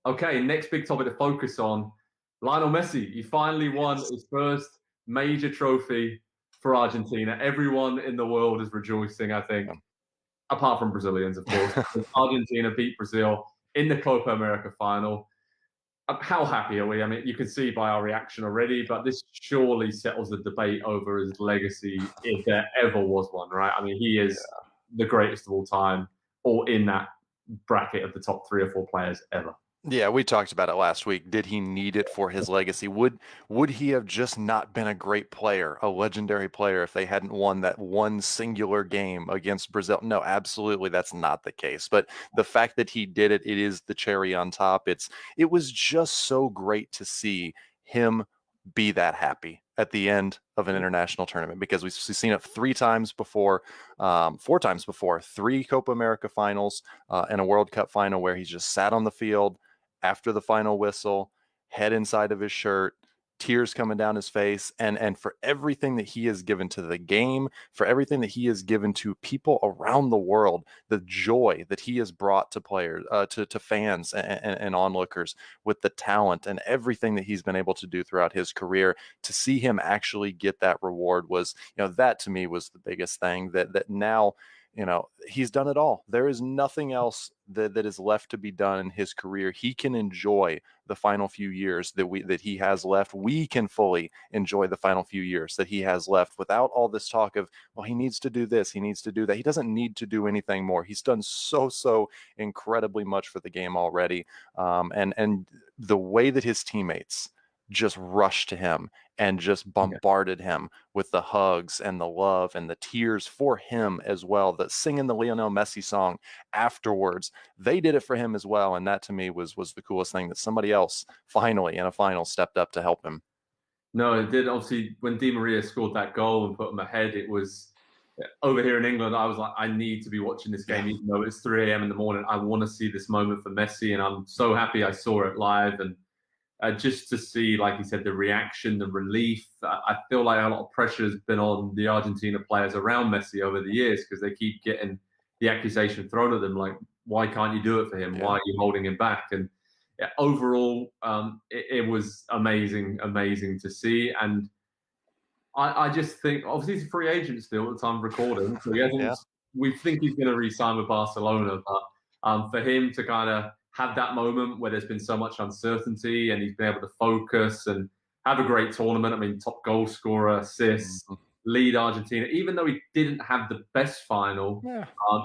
Okay, next big topic to focus on. Lionel Messi. He finally won his first major trophy for Argentina. Everyone in the world is rejoicing, I think, apart from Brazilians, of course. Argentina beat Brazil in the Copa America final. How happy are we? I mean, you can see by our reaction already, but this surely settles the debate over his legacy, if there ever was one, right? I mean, he is the greatest of all time, or in that bracket of the top 3 or 4 players ever. Yeah, we talked about it last week. Did he need it for his legacy? Would he have just not been a great player, a legendary player, if they hadn't won that one singular game against Brazil? No, absolutely, that's not the case. But the fact that he did it, it is the cherry on top. It was just so great to see him be that happy at the end of an international tournament, because we've seen it 3 times before, 4 times before, 3 Copa America finals and a World Cup final where he's just sat on the field after the final whistle, head inside of his shirt, tears coming down his face, and for everything that he has given to the game, for everything that he has given to people around the world, the joy that he has brought to players, to fans and onlookers, with the talent and everything that he's been able to do throughout his career, to see him actually get that reward was, that to me was the biggest thing. That now, he's done it all. There is nothing else that is left to be done in his career. He can enjoy the final few years that he has left. We can fully enjoy the final few years that he has left without all this talk of, well, he needs to do this, he needs to do that. He doesn't need to do anything more. He's done so incredibly much for the game already. And the way that his teammates just rushed to him and just bombarded him with the hugs and the love and the tears for him as well, that singing the Lionel Messi song afterwards, they did it for him as well. And that to me was the coolest thing, that somebody else finally in a final stepped up to help him. No, it did. Obviously, when Di Maria scored that goal and put him ahead, it was over here in England. I was like, I need to be watching this game, even though it's 3 a.m. in the morning. I want to see this moment for Messi, and I'm so happy I saw it live. And just to see, like you said, the reaction, the relief. I feel like a lot of pressure has been on the Argentina players around Messi over the years, because they keep getting the accusation thrown at them, like, why can't you do it for him? Why are you holding him back? And overall, it was amazing to see. And I just think, obviously, he's a free agent still at the time of recording, so he hasn't. We think he's going to re-sign with Barcelona, but for him to kind of have that moment where there's been so much uncertainty and he's been able to focus and have a great tournament. I mean, top goal scorer, assists, lead Argentina. Even though he didn't have the best final,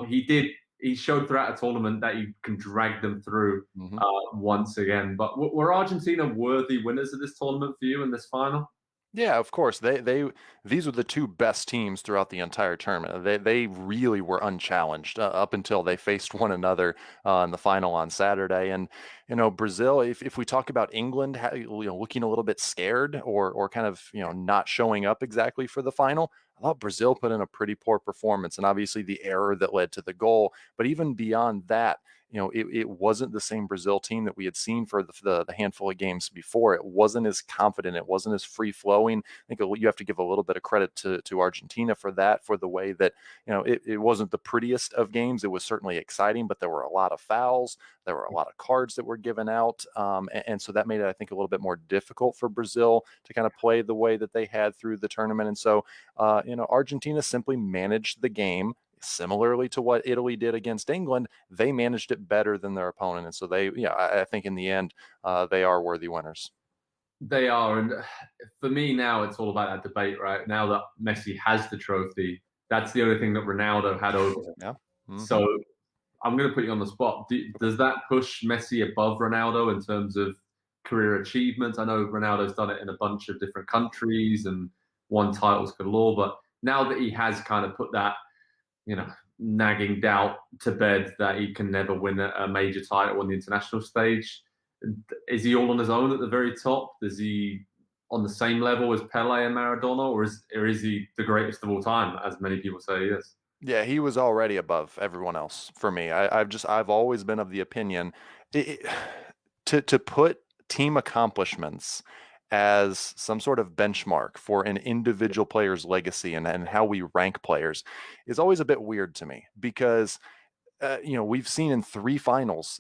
he showed throughout the tournament that he can drag them through once again. But were Argentina worthy winners of this tournament for you in this final? Yeah, of course. These were the 2 best teams throughout the entire tournament. They really were unchallenged up until they faced one another in the final on Saturday. And Brazil, if we talk about England, looking a little bit scared or kind of not showing up exactly for the final, I thought Brazil put in a pretty poor performance, and obviously the error that led to the goal. But even beyond that, it wasn't the same Brazil team that we had seen for the handful of games before. It wasn't as confident. It wasn't as free flowing. I think you have to give a little bit of credit to Argentina for that, for the way that, it wasn't the prettiest of games. It was certainly exciting, but there were a lot of fouls. There were a lot of cards that were given out. And so that made it, I think, a little bit more difficult for Brazil to kind of play the way that they had through the tournament. And so, Argentina simply managed the game similarly to what Italy did against England. They managed it better than their opponent. And so I think in the end, they are worthy winners. They are. And for me now, it's all about that debate, right? Now that Messi has the trophy, that's the only thing that Ronaldo had over him. So I'm going to put you on the spot. Does that push Messi above Ronaldo in terms of career achievements? I know Ronaldo's done it in a bunch of different countries and won titles galore, but now that he has kind of put that, nagging doubt to bed that he can never win a major title on the international stage, is he all on his own at the very top? Is he on the same level as Pele and Maradona, or is he the greatest of all time, as many people say he is? Yeah, he was already above everyone else for me. I've always been of the opinion to put team accomplishments as some sort of benchmark for an individual player's legacy and how we rank players is always a bit weird to me, because we've seen in 3 finals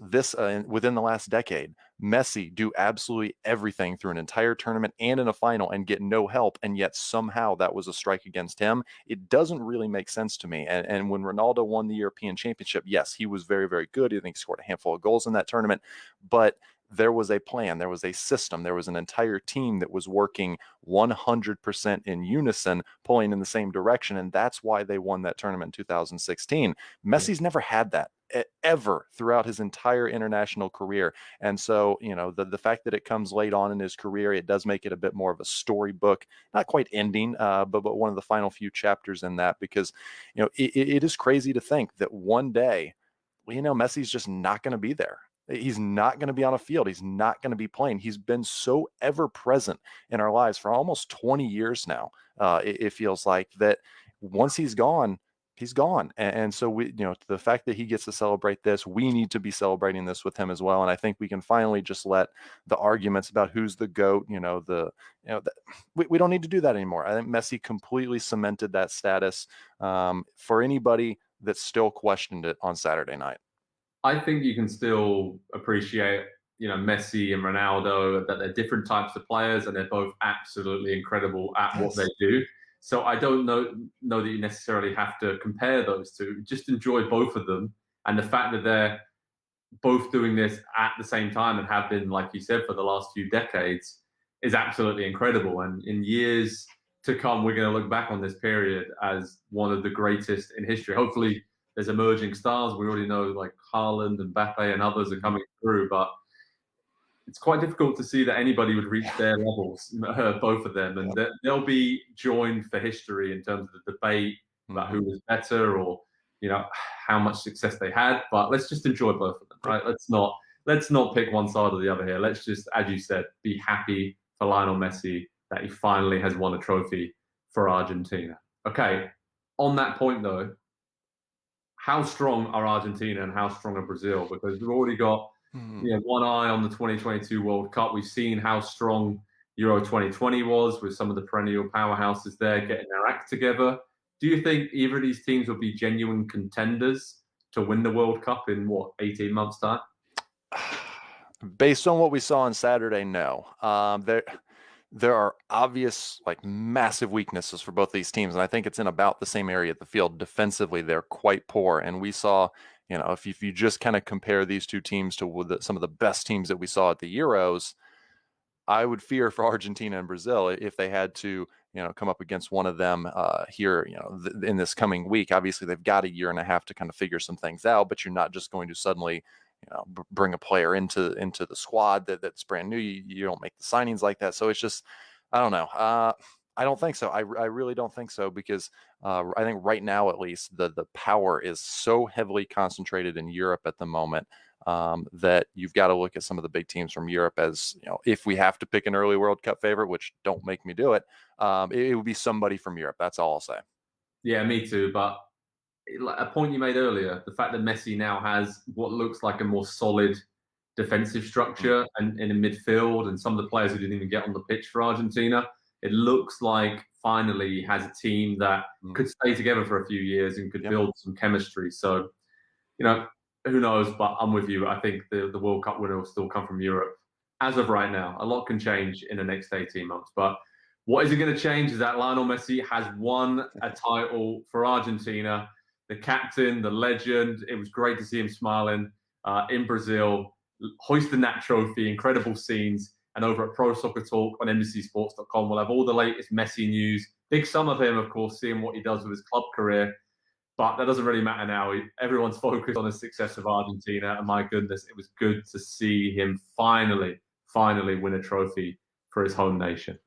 within the last decade, Messi do absolutely everything through an entire tournament and in a final and get no help, and yet somehow that was a strike against him. It doesn't really make sense to me. And when Ronaldo won the European Championship, yes, he was very, very good. I think he scored a handful of goals in that tournament, but there was a plan, there was a system, there was an entire team that was working 100% in unison, pulling in the same direction, and that's why they won that tournament in 2016. Messi's never had that ever throughout his entire international career. And so, the fact that it comes late on in his career, it does make it a bit more of a storybook, not quite ending, but one of the final few chapters in that, because, it is crazy to think that one day, Messi's just not going to be there. He's not going to be on a field. He's not going to be playing. He's been so ever present in our lives for almost 20 years now. It feels like that once he's gone, he's gone. And so the fact that he gets to celebrate this, we need to be celebrating this with him as well. And I think we can finally just let the arguments about who's the GOAT, we don't need to do that anymore. I think Messi completely cemented that status for anybody that still questioned it on Saturday night. I think you can still appreciate, Messi and Ronaldo, that they're different types of players and they're both absolutely incredible at what they do. So I don't know that you necessarily have to compare those two. Just enjoy both of them. And the fact that they're both doing this at the same time and have been, like you said, for the last few decades is absolutely incredible. And in years to come, we're going to look back on this period as one of the greatest in history. Hopefully, there's emerging stars. We already know like Haaland and Mbappe and others are coming through, but it's quite difficult to see that anybody would reach their levels, both of them. And they'll be joined for history in terms of the debate about who was better or, how much success they had. But let's just enjoy both of them, right? Let's not pick one side or the other here. Let's just, as you said, be happy for Lionel Messi that he finally has won a trophy for Argentina. Okay, on that point though, how strong are Argentina and how strong are Brazil? Because we've already got one eye on the 2022 World Cup. We've seen how strong Euro 2020 was with some of the perennial powerhouses there getting their act together. Do you think either of these teams will be genuine contenders to win the World Cup in, 18 months' time? Based on what we saw on Saturday, no. There are obvious, massive weaknesses for both these teams, and I think it's in about the same area of the field. Defensively, they're quite poor, and we saw, if you just kind of compare these two teams to some of the best teams that we saw at the Euros, I would fear for Argentina and Brazil if they had to, come up against one of them here, in this coming week. Obviously, they've got a year and a half to kind of figure some things out, but you're not just going to suddenly bring a player into the squad that's brand new. You don't make the signings like that. So it's just, I don't know. I don't think so. I really don't think so, because I think right now, at least, the power is so heavily concentrated in Europe at the moment that you've got to look at some of the big teams from Europe as, if we have to pick an early World Cup favorite, which don't make me do it, it would be somebody from Europe. That's all I'll say. Yeah, me too. But a point you made earlier, the fact that Messi now has what looks like a more solid defensive structure and in a midfield, and some of the players who didn't even get on the pitch for Argentina, it looks like finally he has a team that could stay together for a few years and could build some chemistry. So, who knows? But I'm with you. I think the World Cup winner will still come from Europe. As of right now, a lot can change in the next 18 months. But what is it going to change is that Lionel Messi has won a title for Argentina. The captain, the legend. It was great to see him smiling in Brazil, hoisting that trophy. Incredible scenes. And over at Pro Soccer Talk on NBCSports.com, we'll have all the latest Messi news. Big sum of him, of course, seeing what he does with his club career. But that doesn't really matter now. Everyone's focused on the success of Argentina. And my goodness, it was good to see him finally win a trophy for his home nation.